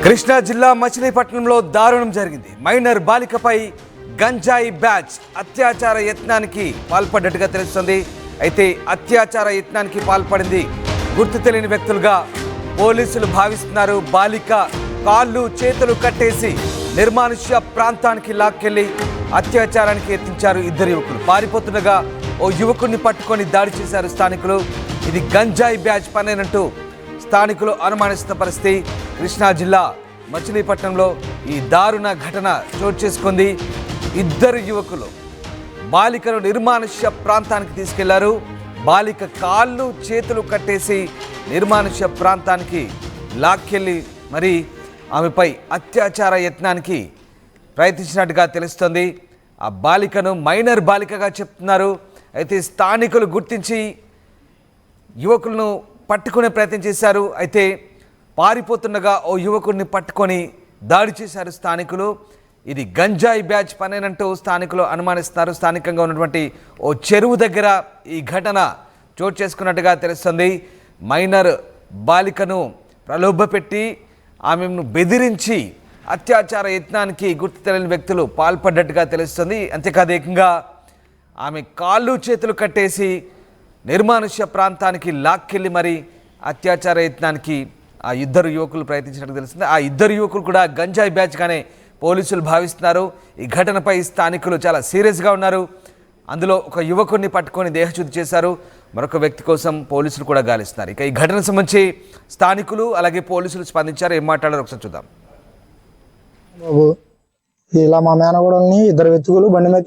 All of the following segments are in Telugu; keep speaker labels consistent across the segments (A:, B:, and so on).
A: కృష్ణా జిల్లా మచిలీపట్నంలో దారుణం జరిగింది. మైనర్ బాలికపై గంజాయి బ్యాచ్ అత్యాచార యత్నానికి పాల్పడ్డట్టుగా తెలుస్తుంది. అయితే అత్యాచార యత్నానికి పాల్పడింది గుర్తు తెలియని వ్యక్తులుగా పోలీసులు భావిస్తున్నారు. బాలిక కాళ్ళు చేతులు కట్టేసి నిర్మానుష్య ప్రాంతానికి లాక్కెళ్లి అత్యాచారానికి యత్నించారు ఇద్దరు యువకులు. పారిపోతుండగా ఓ యువకుడిని పట్టుకొని దాడి చేశారు స్థానికులు. ఇది గంజాయి బ్యాచ్ పనేనంటూ స్థానికులు అనుమానిస్తున్న పరిస్థితి. కృష్ణా జిల్లా మచిలీపట్నంలో ఈ దారుణ ఘటన చోటు చేసుకుంది. ఇద్దరు యువకులు బాలికను నిర్మానుష్య ప్రాంతానికి తీసుకెళ్లారు. బాలిక కాళ్ళు చేతులు కట్టేసి నిర్మానుష్య ప్రాంతానికి లాక్కెళ్ళి మరి ఆమెపై అత్యాచార యత్నానికి ప్రయత్నించినట్టుగా తెలుస్తుంది. ఆ బాలికను మైనర్ బాలికగా చెప్తున్నారు. అయితే స్థానికులు గుర్తించి యువకులను పట్టుకునే ప్రయత్నం చేశారు. అయితే పారిపోతుండగా ఓ యువకుడిని పట్టుకొని దాడి చేశారు స్థానికులు. ఇది గంజాయి బ్యాచ్ పనేనంటూ స్థానికులు అనుమానిస్తున్నారు. స్థానికంగా ఉన్నటువంటి ఓ చెరువు దగ్గర ఈ ఘటన చోటు చేసుకున్నట్టుగా తెలుస్తుంది. మైనర్ బాలికను ప్రలోభపెట్టి ఆమెను బెదిరించి అత్యాచార యత్నానికి గుర్తు తెలియని వ్యక్తులు పాల్పడ్డట్టుగా తెలుస్తుంది. అంతేకాదు ఏకంగా ఆమె కాళ్ళు చేతులు కట్టేసి నిర్మానుష్య ప్రాంతానికి లాక్కెళ్ళి మరి అత్యాచార యత్నానికి ఆ ఇద్దరు యువకులు ప్రయత్నించినట్టు తెలుస్తుంది. ఆ ఇద్దరు యువకులు కూడా గంజాయి బ్యాచ్గానే పోలీసులు భావిస్తున్నారు. ఈ ఘటనపై స్థానికులు చాలా సీరియస్గా ఉన్నారు. అందులో ఒక యువకుడిని పట్టుకొని దేహశుద్ధి చేశారు. మరొక వ్యక్తి కోసం పోలీసులు కూడా గాలిస్తున్నారు. ఇక ఈ ఘటనకు సంబంధించి స్థానికులు అలాగే పోలీసులు స్పందించారు. ఏం మాట్లాడారు ఒకసారి చూద్దాం.
B: బాబు ఇలా మా మేనగోడల్ని ఇద్దరు వ్యక్తులు బండి మీద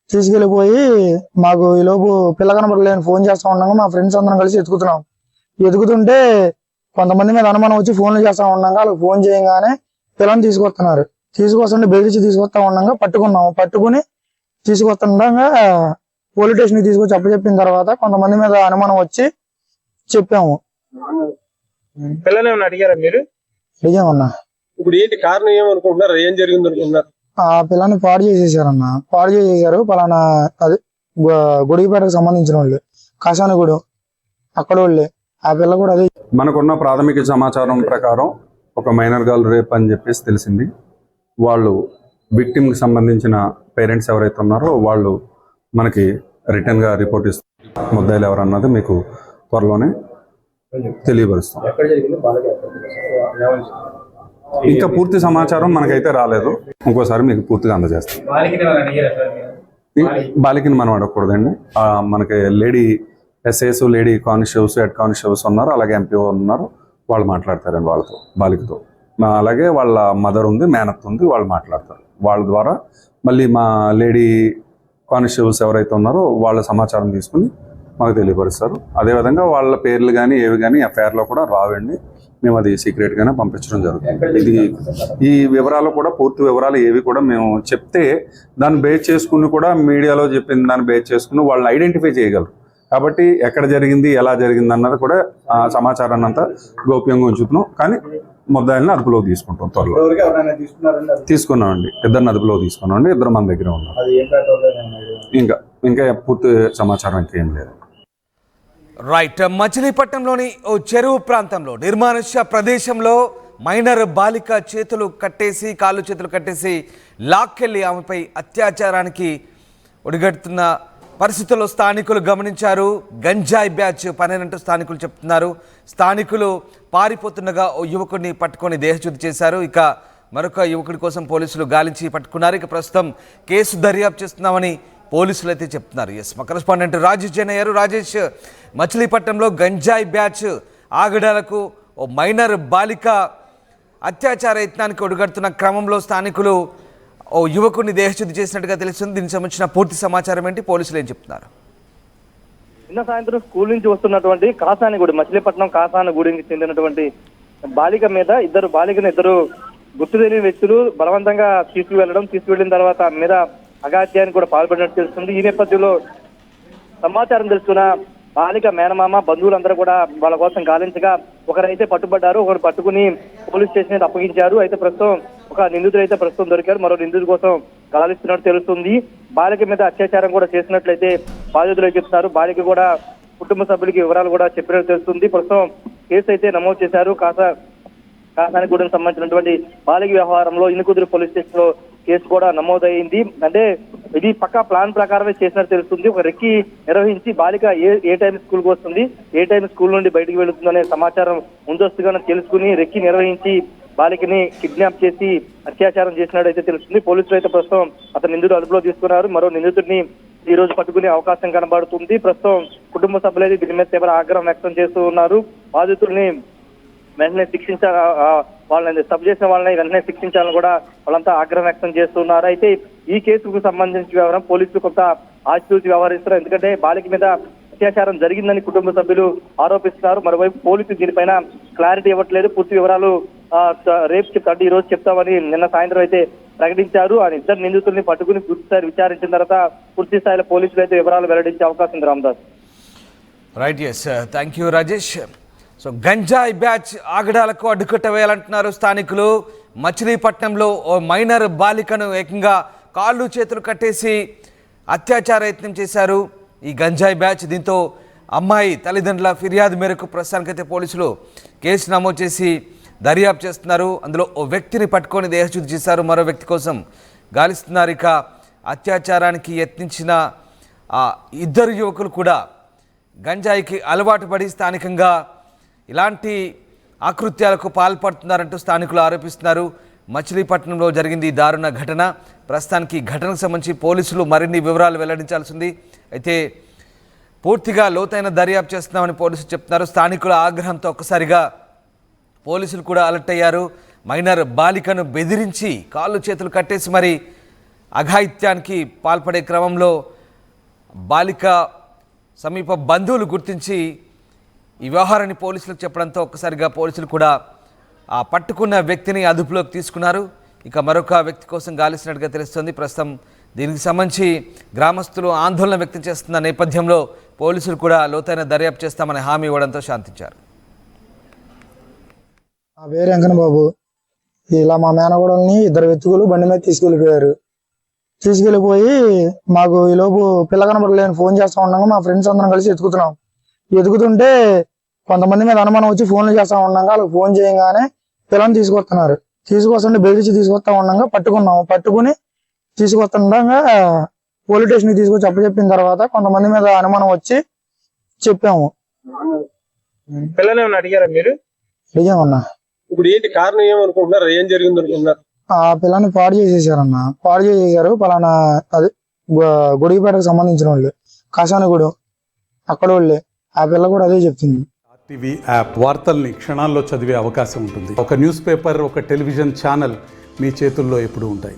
B: తీసుకెళ్ళిపోయి మాకు ఈలోపు పిల్ల కనబడలేని ఫోన్ చేస్తా ఉన్నాగా మా ఫ్రెండ్స్ అందరం కలిసి ఎతుకుతుంటే కొంతమంది మీద అనుమానం వచ్చి ఫోన్లు చేస్తా ఉన్నాగా వాళ్ళకి ఫోన్ చేయగానే పిల్లని తీసుకొస్తుంటే బెదిరించి తీసుకొస్తా ఉన్నాగా పట్టుకుని తీసుకొస్తుండగా పోలీస్ స్టేషన్కి తీసుకొచ్చి అప్పచెప్పిన తర్వాత కొంతమంది మీద అనుమానం వచ్చి చెప్పాము.
C: పిల్లని అడిగారా మీరు?
B: అడిగామన్నా.
C: ఇప్పుడు ఏంటి కారణం ఏమనుకుంటున్నారు? ఏం జరిగింది అనుకుంటున్నారు?
B: ఆ పిల్లని పాడు చేసేసారు. పలానా అది గుడిపేటకు సంబంధించిన వాళ్ళు, కాసానగూడు అక్కడ వాళ్ళే. ఆ పిల్ల కూడా అదే.
D: మనకున్న ప్రాథమిక సమాచారం ప్రకారం ఒక మైనర్ గర్ల్ రేప్ అని చెప్పేసి తెలిసింది. వాళ్ళు విక్టిమ్కి సంబంధించిన పేరెంట్స్ ఎవరైతే ఉన్నారో వాళ్ళు మనకి రిటర్న్గా రిపోర్ట్ ఇస్తారు. ముద్దాయిలు ఎవరన్నది మీకు త్వరలోనే తెలియపరుస్తాం. ఇంకా పూర్తి సమాచారం మనకైతే రాలేదు. ఇంకోసారి మీకు పూర్తిగా అందజేస్తాం. బాలికని మనం అడగకూడదండి. మనకి lady SIs, lady constables, head constables ఉన్నారు, అలాగే ఎంపీఓ ఉన్నారు. వాళ్ళు మాట్లాడతారండి వాళ్ళతో, బాలికతో. అలాగే వాళ్ళ మదర్ ఉంది, మేనత్ ఉంది, వాళ్ళు మాట్లాడతారు. వాళ్ళ ద్వారా మళ్ళీ మా లేడీ కానిస్టేబుల్స్ ఎవరైతే ఉన్నారో వాళ్ళ సమాచారం తీసుకుని మాకు తెలియపరుస్తారు. అదేవిధంగా వాళ్ళ పేర్లు కానీ ఏవి కానీ ఎఫ్ఐఆర్లో కూడా రావండి. మేము అది సీక్రెట్గానే పంపించడం జరుగుతుంది. ఈ వివరాలు కూడా, పూర్తి వివరాలు ఏవి కూడా మేము చెప్తే దాన్ని బేస్ చేసుకుని కూడా మీడియాలో చెప్పిన దాన్ని బేస్ చేసుకుని వాళ్ళని ఐడెంటిఫై చేయగలరు. కాబట్టి ఎక్కడ జరిగింది, ఎలా జరిగింది అన్నది కూడా ఆ సమాచారాన్ని అంతా గోప్యంగా ఉంచుతున్నాం. కానీ ముద్దాయిల్ని అదుపులోకి తీసుకుంటాం. త్వరలో తీసుకున్నామండి. ఇద్దరిని అదుపులోకి తీసుకున్నామండి. ఇద్దరు మన దగ్గర ఉన్నారు. ఇంకా పూర్తి సమాచారం ఇంకేం లేదు.
A: రైట్. మచిలీపట్నంలోని ఓ చెరువు ప్రాంతంలో నిర్మానుష్య ప్రదేశంలో మైనర్ బాలిక కాళ్ళు చేతులు కట్టేసి లాక్కెళ్ళి ఆమెపై అత్యాచారానికి ఒడిగడుతున్న పరిస్థితుల్లో స్థానికులు గమనించారు. గంజాయి బ్యాచ్ పనేనంటూ స్థానికులు చెప్తున్నారు. స్థానికులు పారిపోతుండగా ఓ యువకుడిని పట్టుకొని దేహశుద్ధి చేశారు. ఇక మరొక యువకుడి కోసం పోలీసులు గాలించి పట్టుకున్నారు. ఇక ప్రస్తుతం కేసు దర్యాప్తు చేస్తున్నామని పోలీసులు అయితే చెప్తున్నారు. మా కరెస్పాండెంట్ రాజేష్ జైన్ అయ్యారు. రాజేష్, మచిలీపట్నంలో గంజాయి బ్యాచ్ ఆగడాలకు ఓ మైనర్ బాలిక అత్యాచార యత్నానికి ఒడిగడుతున్న క్రమంలో స్థానికులు ఓ యువకుడిని దేహశుద్ధి చేసినట్టుగా తెలుస్తుంది. దీనికి సంబంధించిన పూర్తి సమాచారం ఏంటి, పోలీసులు ఏం చెప్తున్నారు?
E: నిన్న సాయంత్రం స్కూల్ నుంచి వస్తున్నటువంటి కాసానగూడి, మచిలీపట్నం కాసానగూడికి చెందినటువంటి బాలిక మీద ఇద్దరు గుర్తు తెలియని వ్యక్తులు బలవంతంగా తీసుకువెళ్ళిన తర్వాత మీద అగాత్యానికి కూడా పాల్పడినట్టు తెలుస్తుంది. ఈ నేపథ్యంలో సమాచారం తెలుసుకున్న బాలిక మేనమామ బంధువులందరూ కూడా వాళ్ళ కోసం గాలించగా ఒకరైతే పట్టుబడ్డారు. ఒకరు పట్టుకుని పోలీస్ స్టేషన్ అయితే అప్పగించారు. అయితే ప్రస్తుతం ఒక నిందితుడు అయితే ప్రస్తుతం దొరికారు. మరో నిందితుడి కోసం గాలిస్తున్నట్టు తెలుస్తుంది. బాలిక మీద అత్యాచారం కూడా చేసినట్లయితే బాధితులు చెప్తున్నారు. బాలిక కూడా కుటుంబ సభ్యులకి వివరాలు కూడా చెప్పినట్టు తెలుస్తుంది. ప్రస్తుతం కేసు అయితే నమోదు చేశారు కాసానిగూడెం సంబంధించినటువంటి బాలిక వ్యవహారంలో ఇనుకుదురు పోలీస్ స్టేషన్ లో కేసు కూడా నమోదైంది. అంటే ఇది పక్కా ప్లాన్ ప్రకారమే చేసినట్టు తెలుస్తుంది. ఒక రెక్కి నిర్వహించి బాలిక ఏ టైం స్కూల్కి వస్తుంది, ఏ టైం స్కూల్ నుండి బయటికి వెళుతుందనే సమాచారం ముందస్తుగానే తెలుసుకుని రెక్కి నిర్వహించి బాలికని కిడ్నాప్ చేసి అత్యాచారం చేసినట్టయితే తెలుస్తుంది. పోలీసులు అయితే ప్రస్తుతం అతను నిందితుడు అదుపులో తీసుకున్నారు. మరో నిందితుడిని ఈ రోజు పట్టుకునే అవకాశం కనబడుతుంది. ప్రస్తుతం కుటుంబ సభ్యులైతే దీని మీద తీవ్ర ఆగ్రహం వ్యక్తం చేస్తూ ఉన్నారు. బాధితుల్ని వెంటనే వాళ్ళని సబ్ చేసిన వాళ్ళని వెంటనే శిక్షించాలని కూడా వాళ్ళంతా ఆగ్రహం వ్యక్తం చేస్తున్నారు. అయితే ఈ కేసుకు సంబంధించి వ్యవహారం పోలీసులు కొంత ఆచితూచి వ్యవహరిస్తున్నారు. ఎందుకంటే బాలిక మీద అత్యాచారం జరిగిందని కుటుంబ సభ్యులు ఆరోపిస్తున్నారు. మరోవైపు పోలీసులు దీనిపైన క్లారిటీ ఇవ్వట్లేదు. పూర్తి వివరాలు రేపు చెప్తా ఈ రోజు చెప్తామని నిన్న సాయంత్రం అయితే ప్రకటించారు. ఆ ఇద్దరు నిందితుల్ని పట్టుకుని పూర్తిస్థాయి విచారించిన తర్వాత పూర్తి స్థాయిలో పోలీసులు అయితే వివరాలు వెల్లడించే అవకాశం ఉంది. Ramdas.
A: Right, yes, thank you Rajesh. So గంజాయి బ్యాచ్ ఆగడాలకు అడ్డుకట్ట వేయాలంటున్నారు స్థానికులు. మచిలీపట్నంలో ఓ మైనర్ బాలికను ఏకంగా కాళ్ళు చేతులు కట్టేసి అత్యాచార యత్నం చేశారు ఈ గంజాయి బ్యాచ్. దీంతో అమ్మాయి తల్లిదండ్రుల ఫిర్యాదు మేరకు ప్రస్తుతానికైతే పోలీసులు కేసు నమోదు చేసి దర్యాప్తు చేస్తున్నారు. అందులో ఓ వ్యక్తిని పట్టుకొని దేహశుద్ధి చేశారు, మరో వ్యక్తి కోసం గాలిస్తున్నారు. ఇక అత్యాచారానికి యత్నించిన ఆ ఇద్దరు యువకులు కూడా గంజాయికి అలవాటు పడి స్థానికంగా ఇలాంటి ఆకృత్యాలకు పాల్పడుతున్నారంటూ స్థానికులు ఆరోపిస్తున్నారు. మచిలీపట్నంలో జరిగింది ఈ దారుణ ఘటన. ప్రస్తుతానికి ఘటనకు సంబంధించి పోలీసులు మరిన్ని వివరాలు వెల్లడించాల్సింది. అయితే పూర్తిగా లోతైన దర్యాప్తు చేస్తున్నామని పోలీసులు చెప్తున్నారు. స్థానికుల ఆగ్రహంతో ఒక్కసారిగా పోలీసులు కూడా అలర్ట్ అయ్యారు. మైనర్ బాలికను బెదిరించి కాళ్ళు చేతులు కట్టేసి మరి అఘాయిత్యానికి పాల్పడే క్రమంలో బాలిక సమీప బంధువులు గుర్తించి ఈ వ్యవహారాన్ని పోలీసులకు చెప్పడంతో ఒక్కసారిగా పోలీసులు కూడా ఆ పట్టుకున్న వ్యక్తిని అదుపులోకి తీసుకున్నారు. ఇక మరొక వ్యక్తి కోసం గాలిసినట్టుగా తెలుస్తుంది. ప్రస్తుతం దీనికి సంబంధించి గ్రామస్తులు ఆందోళన వ్యక్తం చేస్తున్న నేపథ్యంలో పోలీసులు కూడా లోతైన దర్యాప్తు చేస్తామని హామీ ఇవ్వడంతో శాంతించారు.
B: నా పేరు వెంకన్న బాబు. ఇలా మా మేనగోడల్ని ఇద్దరు వ్యక్తులు బండి మీద తీసుకెళ్ళిపోయి మాకు ఈలోపు పిల్ల కనబడలేని ఫోన్ చేస్తా ఉండగా మా ఫ్రెండ్స్ అందరం కలిసి ఎదుగుతుంటే కొంతమంది మీద అనుమానం వచ్చి ఫోన్లు చేస్తా ఉండగా వాళ్ళకి ఫోన్ చేయగానే పిల్లని తీసుకొస్తుంటే బెదిరించి తీసుకొస్తా ఉండగా పట్టుకుని తీసుకొస్తుండగా పోలీస్ స్టేషన్కి తీసుకొచ్చి అప్పచెప్పిన తర్వాత కొంతమంది మీద అనుమానం వచ్చి చెప్పాము.
C: పిల్లని ఏమైనా అడిగారా మీరు?
B: అడిగామన్నా.
C: ఇప్పుడు ఏంటి కారణం ఏమనుకుంటున్నారు? ఏం జరిగింది అనుకుంటున్నారు?
B: ఆ పిల్లని పాడు చేసేసారు. పలానా అది గుడిపేటకు సంబంధించిన వాళ్ళు, కాసానిగూడెం అక్కడ వాళ్ళే. ఆ పిల్ల కూడా అదే చెప్తుంది.
F: టీవీ యాప్ వార్తల్ని క్షణాల్లో చదివే అవకాశం ఉంటుంది. ఒక న్యూస్ పేపర్, ఒక టెలివిజన్ ఛానల్ మీ చేతుల్లో ఎప్పుడూ ఉంటాయి.